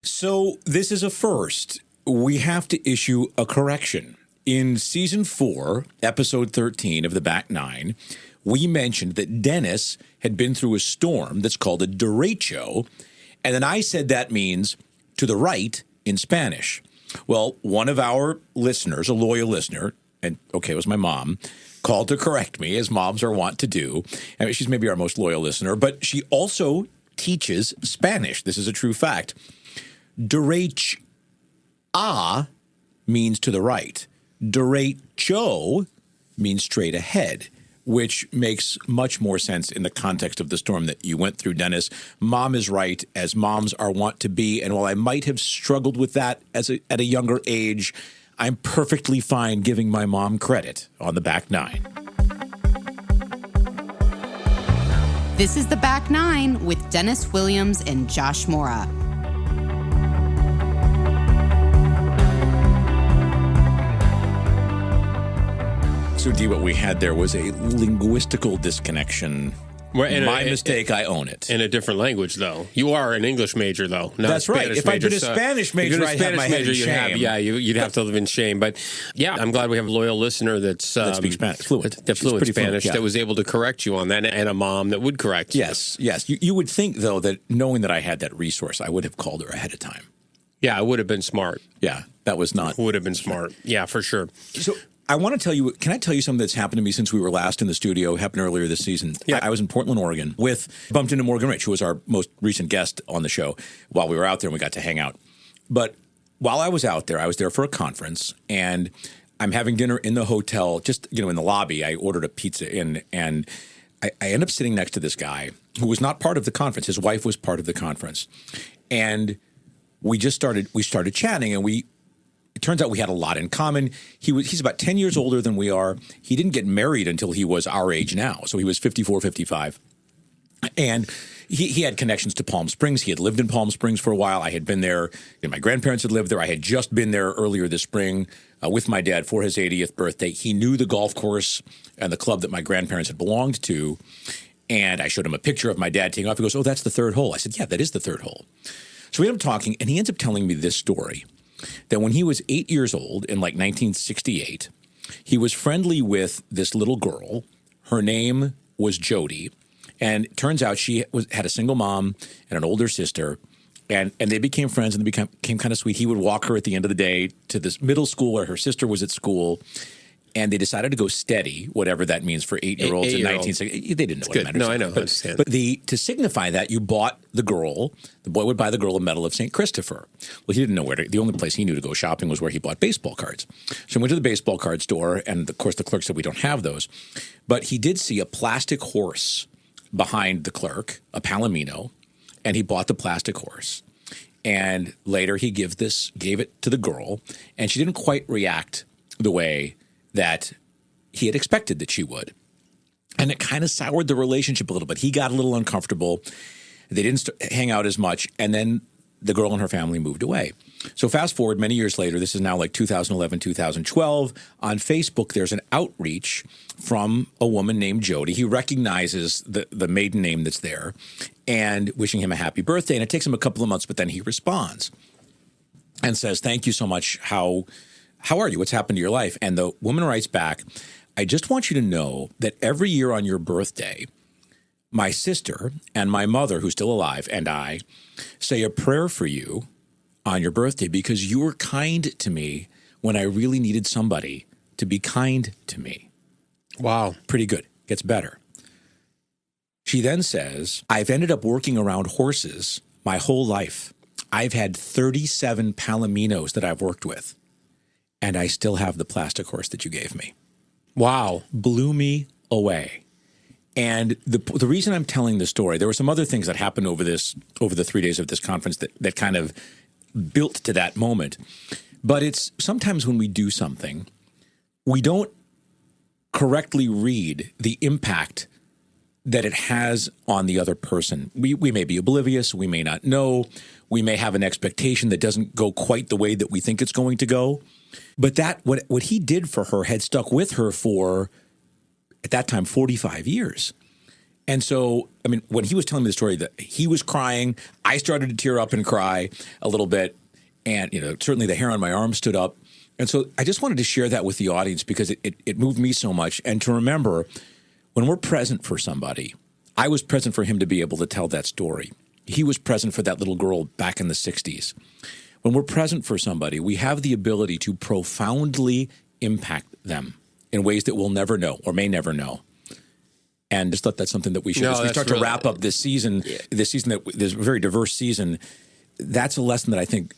So this is a first. We have to issue a correction. In Season 4, Episode 13 of The Back Nine, we mentioned that Dennis had been through a storm that's called a derecho, and then I said that means to the right in Spanish. Well, one of our listeners, a loyal listener, and okay, it was my mom, called to correct me, as moms are wont to do. I mean, she's maybe our most loyal listener, but she also teaches Spanish. This is a true fact. Derecha means to the right. Derecho means straight ahead, which makes much more sense in the context of the storm that you went through, Dennis. Mom is right, as moms are wont to be. And while I might have struggled with that at a younger age, I'm perfectly fine giving my mom credit on The Back Nine. This is The Back Nine with Dennis Williams and Josh Mora. So, Dee, what we had there was a linguistical disconnection. My mistake, I own it. In a different language, though. You are an English major, though. Not That's right. If I'd been a Spanish major, I'd have my head in shame. You'd have to live in shame. But, yeah, I'm glad we have a loyal listener that speaks Spanish, fluent. That fluent Spanish, that was able to correct you on that, and a mom that would correct you. Yes. You would think, though, that knowing that I had that resource, I would have called her ahead of time. Yeah, it would have been smart. Yeah, that was not. Would have been smart. Yeah, for sure. So I want to tell you, can I tell you something that's happened to me since we were last in the studio, happened earlier this season? Yeah. I was in Portland, Oregon, bumped into Morgan Rich, who was our most recent guest on the show while we were out there, and we got to hang out. But while I was out there, I was there for a conference, and I'm having dinner in the hotel, just, in the lobby. I ordered a pizza in, and I end up sitting next to this guy who was not part of the conference. His wife was part of the conference. And we started chatting, and it turns out we had a lot in common. He's about 10 years older than we are. He didn't get married until he was our age now. So he was 54, 55. And he had connections to Palm Springs. He had lived in Palm Springs for a while. I had been there. My grandparents had lived there. I had just been there earlier this spring with my dad for his 80th birthday. He knew the golf course and the club that my grandparents had belonged to. And I showed him a picture of my dad taking off. He goes, "Oh, that's the third hole." I said, "Yeah, that is the third hole." So we ended up talking, and he ends up telling me this story. That when he was 8 years old in 1968, he was friendly with this little girl. Her name was Jody. And it turns out she had a single mom and an older sister. And they became friends, and they became kind of sweet. He would walk her at the end of the day to this middle school where her sister was at school. And they decided to go steady, whatever that means for 8-year-olds in 1960. They didn't know what it meant. No, I know. I understand. But to signify that, you bought the boy would buy the girl a medal of St. Christopher. Well, he didn't know the only place he knew to go shopping was where he bought baseball cards. So he went to the baseball card store, and of course the clerk said, "We don't have those." But he did see a plastic horse behind the clerk, a Palomino, and he bought the plastic horse. And later he gave it to the girl, and she didn't quite react the way that he had expected that she would. And it kind of soured the relationship a little bit. He got a little uncomfortable. They didn't hang out as much. And then the girl and her family moved away. So fast forward many years later, this is now 2011, 2012. On Facebook, there's an outreach from a woman named Jody. He recognizes the maiden name that's there and wishing him a happy birthday. And it takes him a couple of months, but then he responds and says, "Thank you so much. How are you? What's happened to your life?" And the woman writes back, "I just want you to know that every year on your birthday, my sister and my mother, who's still alive, and I say a prayer for you on your birthday because you were kind to me when I really needed somebody to be kind to me." Wow. Pretty good. Gets better. She then says, "I've ended up working around horses my whole life. I've had 37 Palominos that I've worked with. And I still have the plastic horse that you gave me." Wow. Blew me away. And the reason I'm telling this story, there were some other things that happened over the 3 days of this conference that kind of built to that moment. But it's sometimes when we do something, we don't correctly read the impact that it has on the other person. We may be oblivious. We may not know. We may have an expectation that doesn't go quite the way that we think it's going to go. But what he did for her had stuck with her for, at that time, 45 years. And so, I mean, when he was telling me the story that he was crying, I started to tear up and cry a little bit. And, certainly the hair on my arm stood up. And so I just wanted to share that with the audience because it moved me so much. And to remember, when we're present for somebody, I was present for him to be able to tell that story. He was present for that little girl back in the 60s. When we're present for somebody, we have the ability to profoundly impact them in ways that we'll never know or may never know. And just thought that's something that we should, as we start to wrap up this season, this a very diverse season, that's a lesson that I think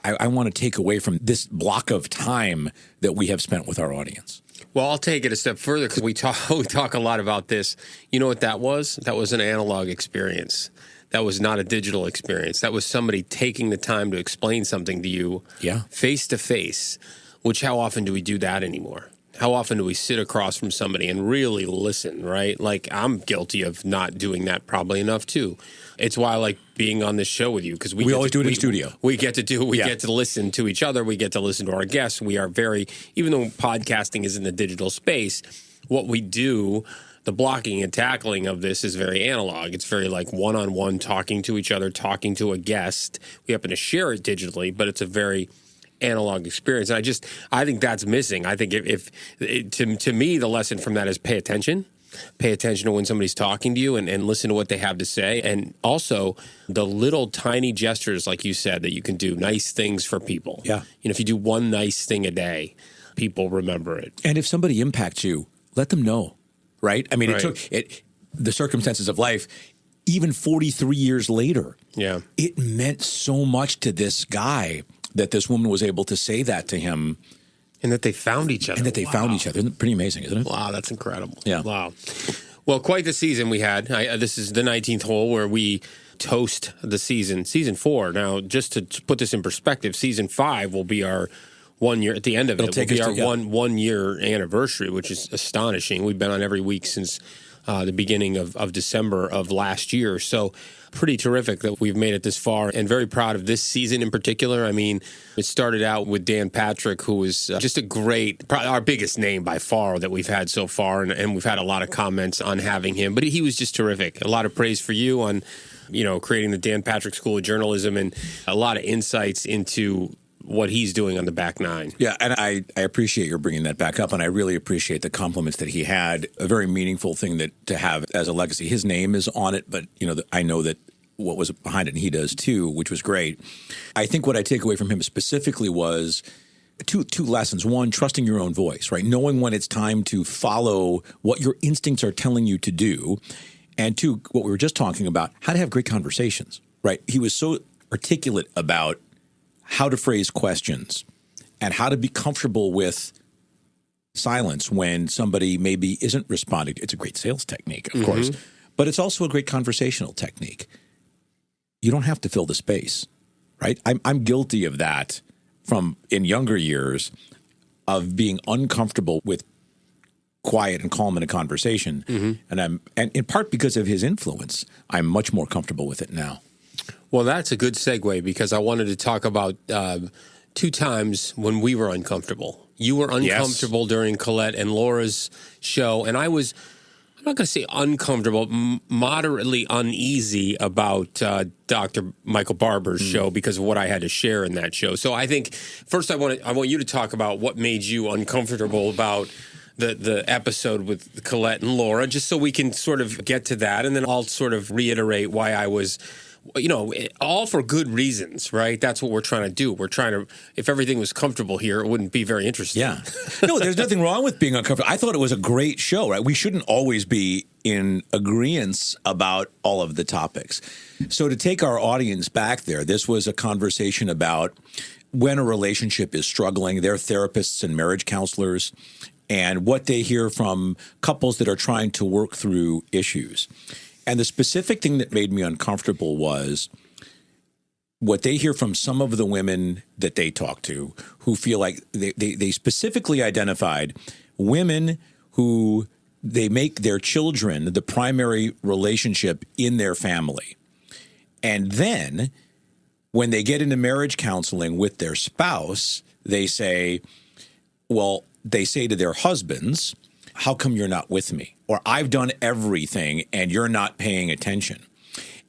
I want to take away from this block of time that we have spent with our audience. Well, I'll take it a step further because we talk a lot about this. You know what that was? That was an analog experience. That was not a digital experience. That was somebody taking the time to explain something to you face to face, which how often do we do that anymore? How often do we sit across from somebody and really listen, right? Like, I'm guilty of not doing that probably enough, too. It's why I like being on this show with you, because we always do it in studio. We get to listen to each other. We get to listen to our guests. We are even though podcasting is in the digital space, what we do, the blocking and tackling of this is very analog. It's very like one-on-one talking to each other, talking to a guest. We happen to share it digitally, but it's a very analog experience. And I think that's missing. I think to me, the lesson from that is pay attention. Pay attention to when somebody's talking to you and listen to what they have to say. And also the little tiny gestures, like you said, that you can do, nice things for people. Yeah. If you do one nice thing a day, people remember it. And if somebody impacts you, let them know, right? I mean, It took the circumstances of life, even 43 years later, it meant so much to this guy that this woman was able to say that to him. And that they found each other. Isn't it pretty amazing, isn't it? Wow, that's incredible. Yeah. Wow. Well, quite the season we had. This is the 19th hole where we toast the season 4. Now, just to put this in perspective, season 5 will be our 1 year. At the end of it will be our 1 year anniversary, which is astonishing. We've been on every week since the beginning of December of last year. So pretty terrific that we've made it this far, and very proud of this season in particular. I mean, it started out with Dan Patrick, who was just probably our biggest name by far that we've had so far, and we've had a lot of comments on having him, but he was just terrific. A lot of praise for you on, creating the Dan Patrick School of Journalism, and a lot of insights into what he's doing on the back nine. Yeah, and I appreciate your bringing that back up, and I really appreciate the compliments that he had. A very meaningful thing to have as a legacy. His name is on it, but I know that what was behind it, and he does too, which was great. I think what I take away from him specifically was two lessons. One, trusting your own voice, right? Knowing when it's time to follow what your instincts are telling you to do. And two, what we were just talking about, how to have great conversations, right? He was so articulate about how to phrase questions and how to be comfortable with silence when somebody maybe isn't responding. It's a great sales technique, of course, but it's also a great conversational technique. You don't have to fill the space, right? I'm guilty of that from in younger years, of being uncomfortable with quiet and calm in a conversation. And in part because of his influence, I'm much more comfortable with it now. Well, that's a good segue, because I wanted to talk about 2 times when we were uncomfortable. You were uncomfortable during Colette and Laura's show, and I was, I'm not going to say uncomfortable, moderately uneasy about Dr. Michael Barber's show because of what I had to share in that show. So I think first I want you to talk about what made you uncomfortable about the episode with Colette and Laura, just so we can sort of get to that, and then I'll sort of reiterate why I was, all for good reasons, right? That's what we're trying to do. We're trying to, if everything was comfortable here, it wouldn't be very interesting. Yeah. No, there's nothing wrong with being uncomfortable. I thought it was a great show, right? We shouldn't always be in agreement about all of the topics. So to take our audience back there, this was a conversation about when a relationship is struggling. They're therapists and marriage counselors, and what they hear from couples that are trying to work through issues. And the specific thing that made me uncomfortable was what they hear from some of the women that they talk to, who feel like they specifically identified women who they make their children the primary relationship in their family. And then when they get into marriage counseling with their spouse, they say to their husbands, how come you're not with me? Or I've done everything and you're not paying attention.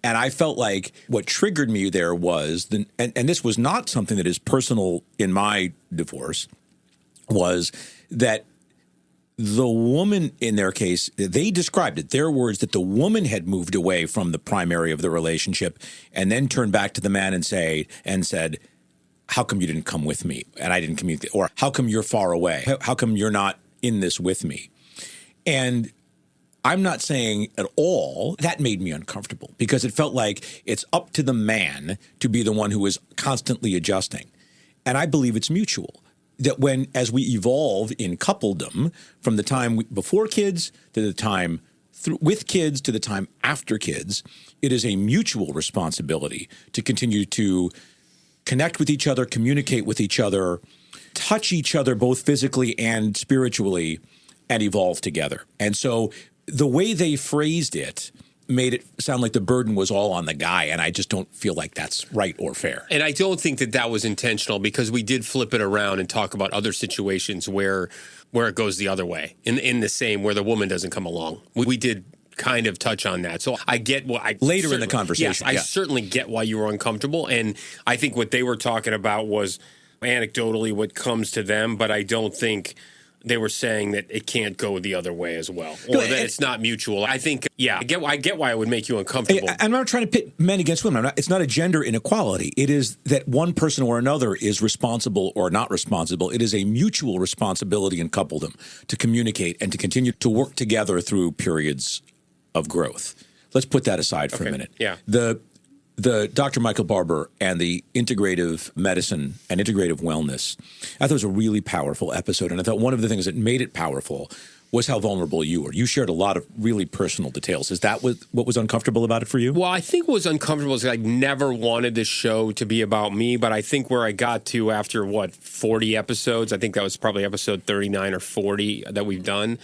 And I felt like what triggered me there was, and this was not something that is personal in my divorce, was that the woman in their case, they described it, their words, that the woman had moved away from the primary of the relationship and then turned back to the man and said, how come you didn't come with me and I didn't communicate? Or how come you're far away? How come you're not in this with me? And I'm not saying at all that made me uncomfortable because it felt like it's up to the man to be the one who is constantly adjusting. And I believe it's mutual. That as we evolve in coupledom from the time before kids to the time with kids to the time after kids, it is a mutual responsibility to continue to connect with each other, communicate with each other, touch each other both physically and spiritually, and evolve together. And so the way they phrased it made it sound like the burden was all on the guy, and I just don't feel like that's right or fair. And I don't think that was intentional because we did flip it around and talk about other situations where it goes the other way, in the same, where the woman doesn't come along. We did kind of touch on that. So I get what later in the conversation. Yes, I certainly get why you were uncomfortable. And I think what they were talking about was anecdotally what comes to them, but I don't think they were saying that it can't go the other way as well, or that it's not mutual. I think, I get why it would make you uncomfortable. I'm not trying to pit men against women. It's not a gender inequality. It is that one person or another is responsible or not responsible. It is a mutual responsibility in coupledom to communicate and to continue to work together through periods of growth. Let's put that aside for a minute. Yeah. The Dr. Michael Barber and the integrative medicine and integrative wellness, I thought it was a really powerful episode. And I thought one of the things that made it powerful was how vulnerable you were. You shared a lot of really personal details. Is that what was uncomfortable about it for you? Well, I think what was uncomfortable is I never wanted this show to be about me, but I think where I got to after, 40 episodes, I think that was probably episode 39 or 40 that we've done,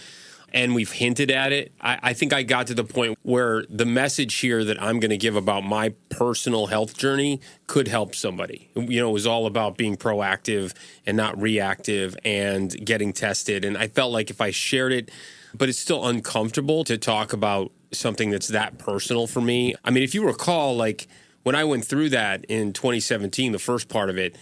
and we've hinted at it, I think I got to the point where the message here that I'm going to give about my personal health journey could help somebody. It was all about being proactive and not reactive and getting tested. And I felt like if I shared it, but it's still uncomfortable to talk about something that's that personal for me. I mean, if you recall, like when I went through that in 2017, the first part of it,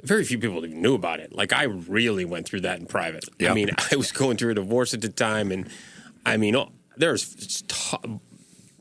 very few people even knew about it. Like, I really went through that in private. Yep. I mean, I was going through a divorce at the time, and I mean, there's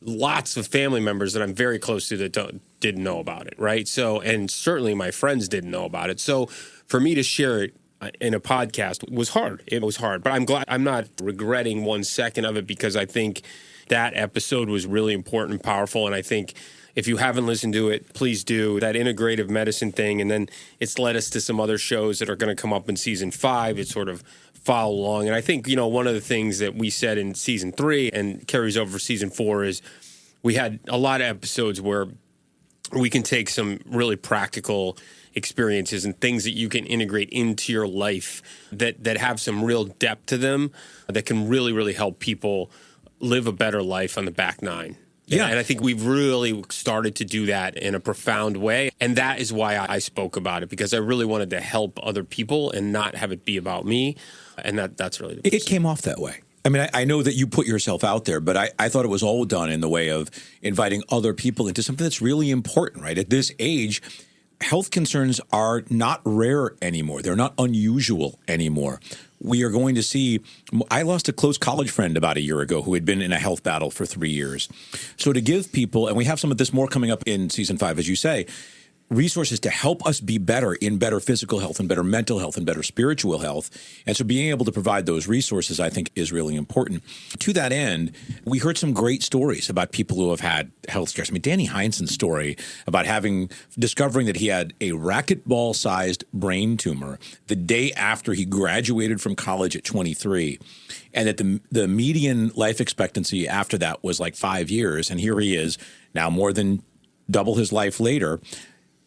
lots of family members that I'm very close to that didn't know about it, right? So, and certainly my friends didn't know about it. So, for me to share it in a podcast was hard. It was hard, but I'm glad. I'm not regretting 1 second of it because I think that episode was really important and powerful, and I think if you haven't listened to it, please do. That integrative medicine thing, and then it's led us to some other shows that are going to come up in season 5. It sort of follow along. And I think, one of the things that we said in season 3 and carries over season 4 is we had a lot of episodes where we can take some really practical experiences and things that you can integrate into your life that have some real depth to them that can really, really help people live a better life on the back nine. Yeah, and I think we've really started to do that in a profound way. And that is why I spoke about it, because I really wanted to help other people and not have it be about me. And that's really the It came off that way. I mean, I know that you put yourself out there, but I thought it was all done in the way of inviting other people into something that's really important, right? At this age, health concerns are not rare anymore. They're not unusual anymore. We are going to see, I lost a close college friend about a year ago who had been in a health battle for 3 years. So to give people, and we have some of this more coming up in season 5, as you say, resources to help us be better in better physical health and better mental health and better spiritual health. And so being able to provide those resources, I think, is really important. To that end, we heard some great stories about people who have had health scares. I mean, Danny Heinsohn's story about discovering that he had a racquetball-sized brain tumor the day after he graduated from college at 23, and that the median life expectancy after that was like 5 years. And here he is now, more than double his life later,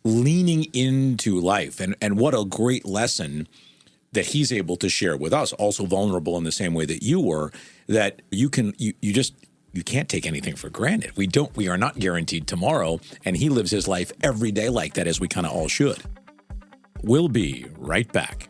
leaning into life. And what a great lesson that he's able to share with us, also vulnerable in the same way that you were, that you can't take anything for granted. We are not guaranteed tomorrow, and he lives his life every day like that, as we kind of all should. We'll be right back.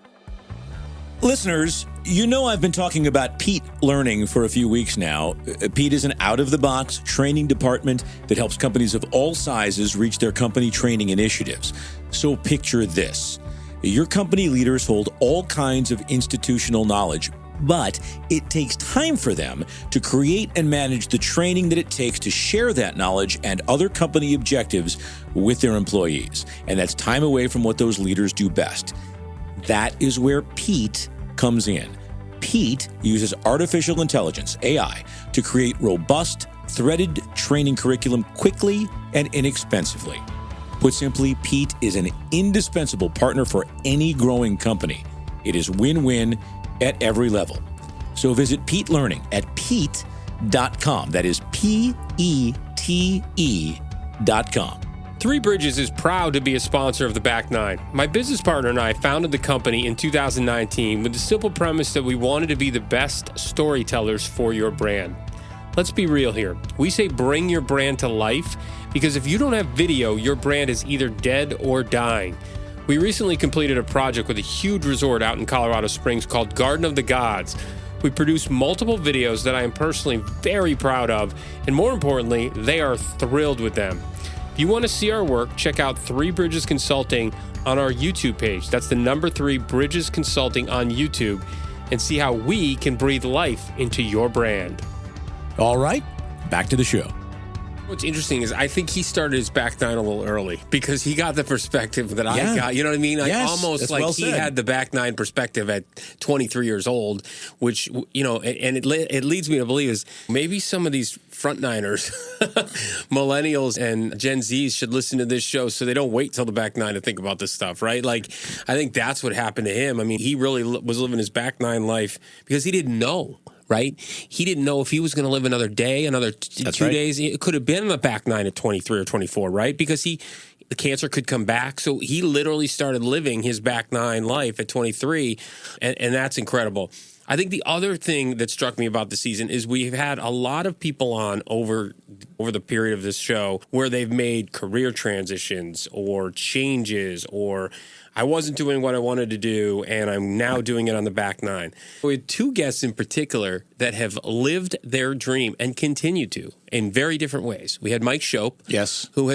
Listeners, You know, I've been talking about Pete Learning for a few weeks now. Pete is an out-of-the-box training department that helps companies of all sizes reach their company training initiatives. So picture this. Your company leaders hold all kinds of institutional knowledge, but it takes time for them to create and manage the training that it takes to share that knowledge and other company objectives with their employees. And that's time away from what those leaders do best. That is where Pete comes in. Pete uses artificial intelligence, AI, to create robust, threaded training curriculum quickly and inexpensively. Put simply, Pete is an indispensable partner for any growing company. It is win-win at every level. So visit Pete Learning at pete.com. That is PETE.com. Three Bridges is proud to be a sponsor of the Back Nine. My business partner and I founded the company in 2019 with the simple premise that we wanted to be the best storytellers for your brand. Let's be real here. We say bring your brand to life because if you don't have video, your brand is either dead or dying. We recently completed a project with a huge resort out in Colorado Springs called Garden of the Gods. We produced multiple videos that I am personally very proud of, and more importantly, they are thrilled with them. If you want to see our work, check out Three Bridges Consulting on our YouTube page. That's the number 3 Bridges Consulting on YouTube, and see how we can breathe life into your brand. All right, back to the show. What's interesting is I think he started his back nine a little early because he got the perspective that I got. You know what I mean? Like almost like he had the back nine perspective at 23 years old, which, you know, and it leads me to believe is maybe some of these front niners, millennials and Gen Zs should listen to this show so they don't wait till the back nine to think about this stuff, right? Like, I think that's what happened to him. I mean, he really was living his back nine life because he didn't know. Right? He didn't know if he was going to live another day, another 2 days. It could have been the back nine at 23 or 24, right? Because the cancer could come back. So he literally started living his back nine life at 23, and that's incredible. I think the other thing that struck me about the season is we've had a lot of people on over the period of this show where they've made career transitions or changes or I wasn't doing what I wanted to do, and I'm now doing it on the back nine. We had 2 guests in particular that have lived their dream and continue to in very different ways. We had Mike Shope, who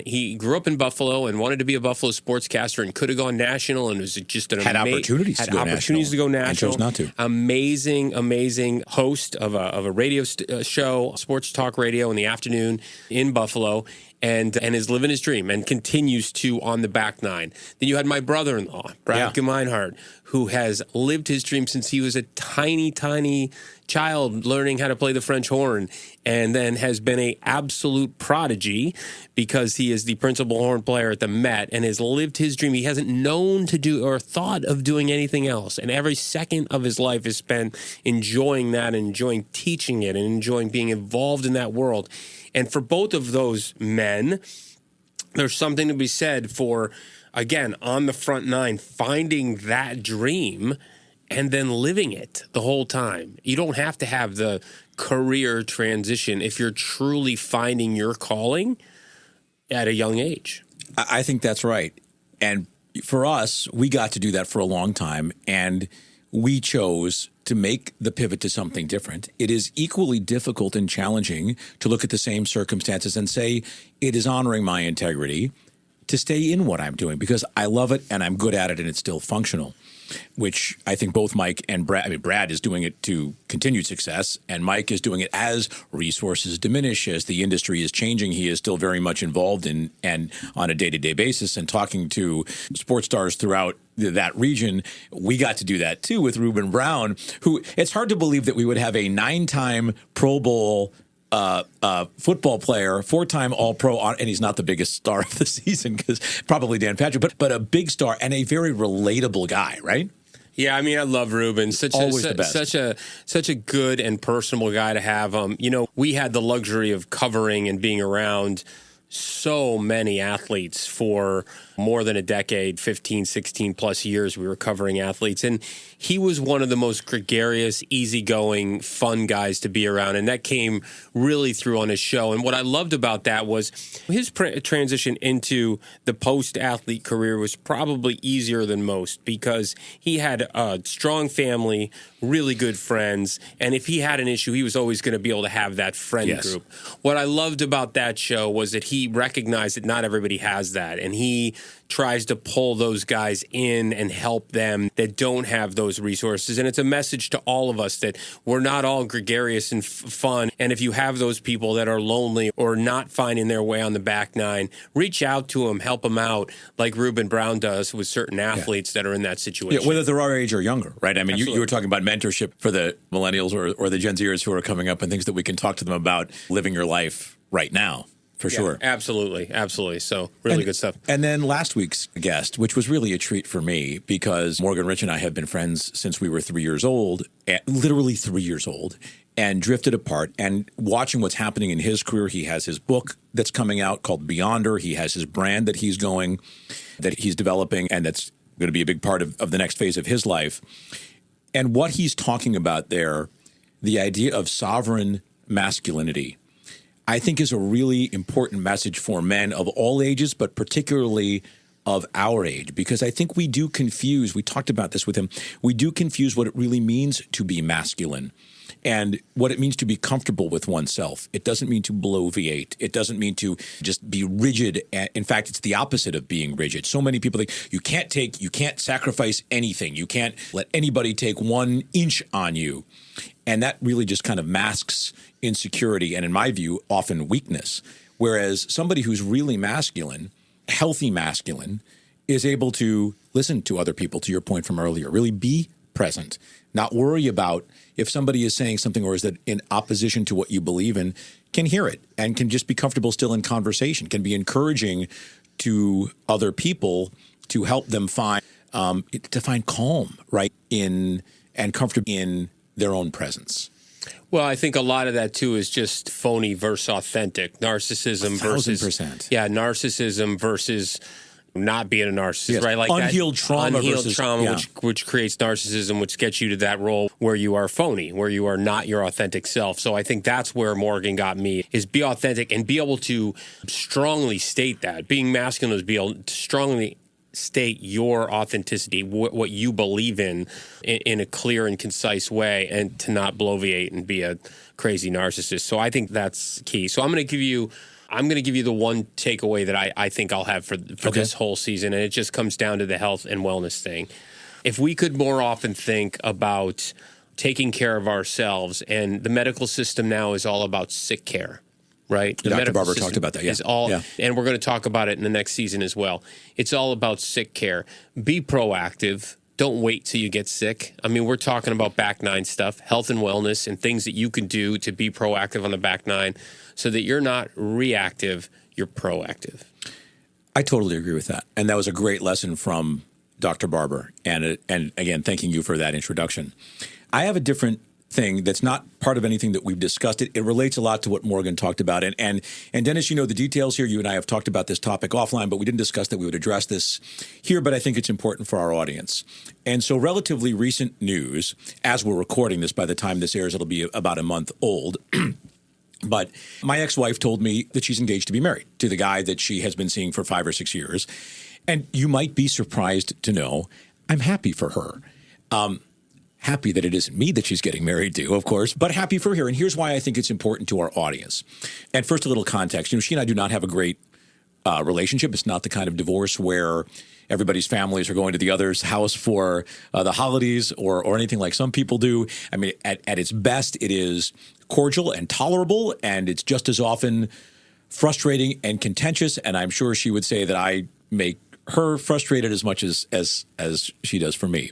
he grew up in Buffalo and wanted to be a Buffalo sportscaster and could have gone national and was just an opportunities to go national and chose not to. Amazing host of a radio show, sports talk radio in the afternoon in Buffalo. And is living his dream and continues to on the back nine. Then you had my brother-in-law, Brad Gemeinhardt, who has lived his dream since he was a tiny child learning how to play the French horn, and then has been an absolute prodigy because he is the principal horn player at the Met and has lived his dream. He hasn't known to do or thought of doing anything else, and every second of his life is spent enjoying that and enjoying teaching it and enjoying being involved in that world. And for both of those men, there's something to be said for, again, on the front nine, finding that dream and then living it the whole time. You don't have to have the career transition if you're truly finding your calling at a young age. I think that's right. And for us, we got to do that for a long time, and we chose to make the pivot to something different. It is equally difficult and challenging to look at the same circumstances and say it is honoring my integrity to stay in what I'm doing because I love it and I'm good at it and it's still functional, which I think both Mike and Brad, Brad is doing it to continued success and Mike is doing it as resources diminish, as the industry is changing. He is still very much involved in and on a day-to-day basis and talking to sports stars throughout that region. We got to do that too with Reuben Brown, who it's hard to believe that we would have a 9-time Pro Bowl football player, 4-time All-Pro, and he's not the biggest star of the season because probably Dan Patrick, but a big star and a very relatable guy, right? Yeah, I mean, I love Reuben. Such a good and personable guy to have. You know, we had the luxury of covering and being around so many athletes for more than a decade, 15, 16 plus years. We were covering athletes. And he was one of the most gregarious, easygoing, fun guys to be around. And that came really through on his show. And what I loved about that was his transition into the post-athlete career was probably easier than most because he had a strong family, really good friends. And if he had an issue, he was always going to be able to have that friend group. What I loved about that show was that he recognized that not everybody has that. And he tries to pull those guys in and help them that don't have those resources. And it's a message to all of us that we're not all gregarious and fun. And if you have those people that are lonely or not finding their way on the back nine, reach out to them, help them out like Reuben Brown does with certain athletes that are in that situation. Yeah, whether they're our age or younger, right? I mean, you were talking about mentorship for the millennials or the Gen Zers who are coming up and things that we can talk to them about living your life right now. For sure. Absolutely. Absolutely. So really good stuff. And then last week's guest, which was really a treat for me because Morgan Rich and I have been friends since we were 3 years old, literally 3 years old, and drifted apart. And watching what's happening in his career, he has his book that's coming out called Beyonder. He has his brand that he's developing, and that's going to be a big part of the next phase of his life. And what he's talking about there, the idea of sovereign masculinity, I think is a really important message for men of all ages, but particularly of our age, because I think we do confuse, we talked about this with him, we do confuse what it really means to be masculine and what it means to be comfortable with oneself. It doesn't mean to bloviate. It doesn't mean to just be rigid. In fact, it's the opposite of being rigid. So many people think you can't sacrifice anything. You can't let anybody take 1 inch on you. And that really just kind of masks insecurity and, in my view, often weakness. Whereas somebody who's really masculine, healthy masculine, is able to listen to other people, to your point from earlier, really be present, not worry about if somebody is saying something or is that in opposition to what you believe in, can hear it and can just be comfortable still in conversation, can be encouraging to other people to help them find calm, right, and comfort in their own presence. Well, I think a lot of that, too, is just phony versus authentic. Narcissism 1,000%. Narcissism versus not being a narcissist, right? Like unhealed trauma which creates narcissism, which gets you to that role where you are phony, where you are not your authentic self. So I think that's where Morgan got me, is be authentic and be able to strongly state that. Being masculine is be able to strongly state your authenticity, what you believe in a clear and concise way, and to not bloviate and be a crazy narcissist. So I think that's key. So I'm going to give you the one takeaway that I think I'll have for this whole season, and it just comes down to the health and wellness thing. If we could more often think about taking care of ourselves, and the medical system now is all about sick care. Right? The Dr. Barber talked about that, and we're going to talk about it in the next season as well. It's all about sick care. Be proactive. Don't wait till you get sick. I mean, we're talking about back nine stuff, health and wellness, and things that you can do to be proactive on the back nine so that you're not reactive, you're proactive. I totally agree with that. And that was a great lesson from Dr. Barber. And again, thanking you for that introduction. I have a different thing that's not part of anything that we've discussed. It relates a lot to what Morgan talked about. And Dennis, you know the details here. You and I have talked about this topic offline, but we didn't discuss that we would address this here, but I think it's important for our audience. And so relatively recent news, as we're recording this, by the time this airs, it'll be about a month old. But my ex-wife told me that she's engaged to be married to the guy that she has been seeing for 5 or 6 years. And you might be surprised to know I'm happy for her. Happy that it isn't me that she's getting married to, of course, but happy for her. And here's why I think it's important to our audience. And first, a little context. You know, she and I do not have a great relationship. It's not the kind of divorce where everybody's families are going to the other's house for the holidays or anything like some people do. I mean, at its best, it is cordial and tolerable, and it's just as often frustrating and contentious. And I'm sure she would say that I make her frustrated as much as she does for me.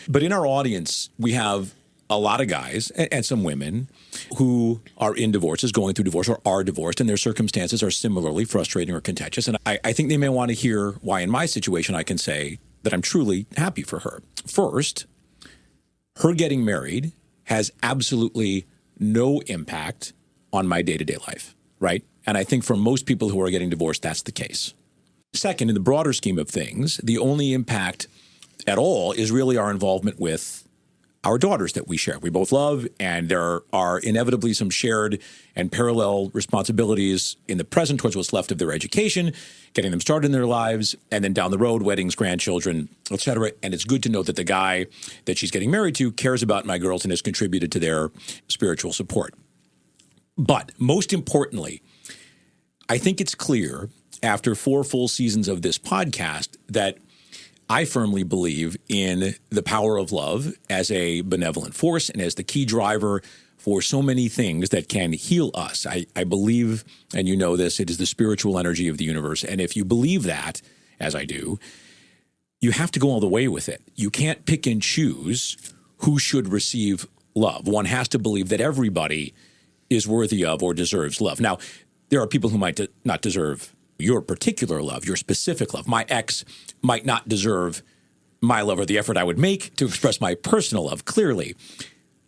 But in our audience, we have a lot of guys and some women who are in divorces, going through divorce, or are divorced, and their circumstances are similarly frustrating or contentious. And I think they may want to hear why, in my situation, I can say that I'm truly happy for her. First, her getting married has absolutely no impact on my day-to-day life, right? And I think for most people who are getting divorced, that's the case. Second, in the broader scheme of things, the only impact at all is really our involvement with our daughters that we share. We both love, and there are inevitably some shared and parallel responsibilities in the present towards what's left of their education, getting them started in their lives, and then down the road, weddings, grandchildren, et cetera. And it's good to know that the guy that she's getting married to cares about my girls and has contributed to their spiritual support. But most importantly, I think it's clear after 4 full seasons of this podcast that I firmly believe in the power of love as a benevolent force and as the key driver for so many things that can heal us. I believe, and you know this, it is the spiritual energy of the universe. And if you believe that, as I do, you have to go all the way with it. You can't pick and choose who should receive love. One has to believe that everybody is worthy of or deserves love. Now, there are people who might not deserve your particular love, your specific love. My ex might not deserve my love or the effort I would make to express my personal love, clearly.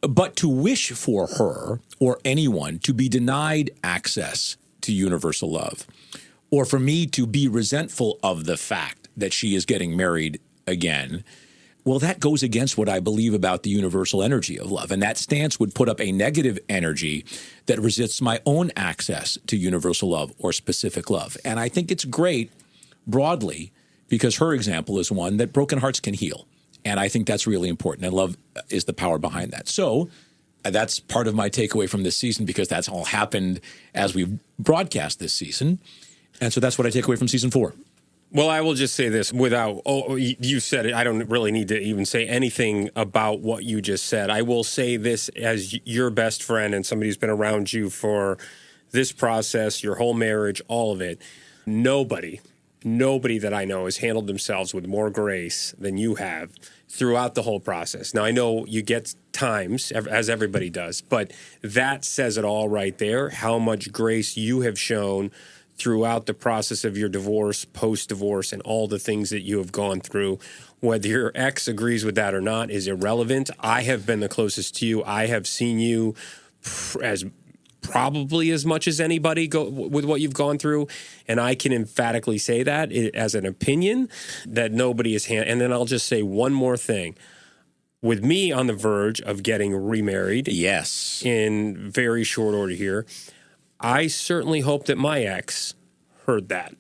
But to wish for her or anyone to be denied access to universal love, or for me to be resentful of the fact that she is getting married again, well, that goes against what I believe about the universal energy of love. And that stance would put up a negative energy that resists my own access to universal love or specific love. And I think it's great broadly because her example is one that broken hearts can heal. And I think that's really important. And love is the power behind that. So that's part of my takeaway from this season because that's all happened as we've broadcast this season. And so that's what I take away from season 4. Well, I will just say this you said it. I don't really need to even say anything about what you just said. I will say this as your best friend and somebody who's been around you for this process, your whole marriage, all of it. Nobody that I know has handled themselves with more grace than you have throughout the whole process. Now, I know you get times, as everybody does, but that says it all right there, how much grace you have shown throughout the process of your divorce, post-divorce, and all the things that you have gone through. Whether your ex agrees with that or not is irrelevant. I have been the closest to you. I have seen you as probably as much as anybody go with what you've gone through, and I can emphatically say that as an opinion that nobody is and then I'll just say one more thing. With me on the verge of getting remarried, yes, in very short order here, I certainly hope that my ex heard that,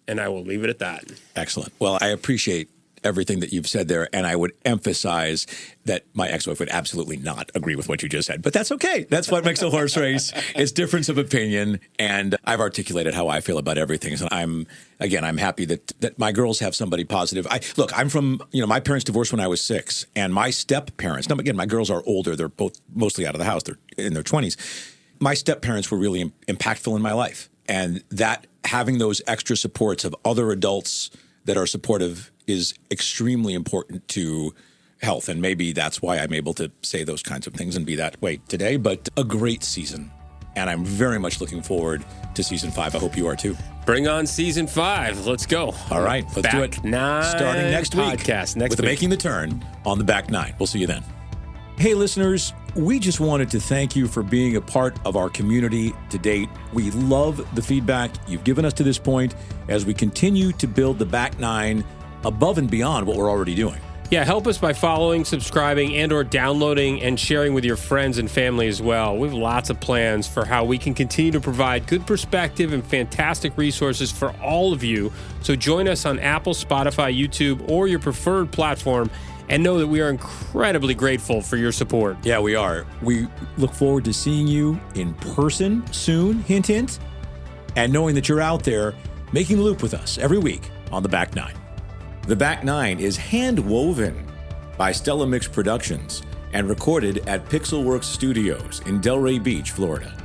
and I will leave it at that. Excellent. Well, I appreciate everything that you've said there, and I would emphasize that my ex-wife would absolutely not agree with what you just said, but that's okay. That's what makes a horse race. It's difference of opinion, and I've articulated how I feel about everything. So I'm happy that my girls have somebody positive. I'm from, my parents divorced when I was 6, and my step-parents, now again, my girls are older. They're both mostly out of the house. They're in their 20s. My step-parents were really impactful in my life, and that having those extra supports of other adults that are supportive is extremely important to health, and maybe that's why I'm able to say those kinds of things and be that way today. But a great season, and I'm very much looking forward to season 5. I hope you are too. Bring on season 5. Let's go. All right, let's do it. Starting next week with Making the Turn on the Back 9. We'll see you then. Hey, listeners, we just wanted to thank you for being a part of our community to date. We love the feedback you've given us to this point as we continue to build the Back 9 above and beyond what we're already doing. Yeah, help us by following, subscribing, and or downloading and sharing with your friends and family as well. We have lots of plans for how we can continue to provide good perspective and fantastic resources for all of you. So join us on Apple, Spotify, YouTube, or your preferred platform, and know that we are incredibly grateful for your support. Yeah, we are. We look forward to seeing you in person soon, hint, hint, and knowing that you're out there making the loop with us every week on the Back 9. The Back 9 is hand-woven by Stella Mix Productions and recorded at Pixelworks Studios in Delray Beach, Florida.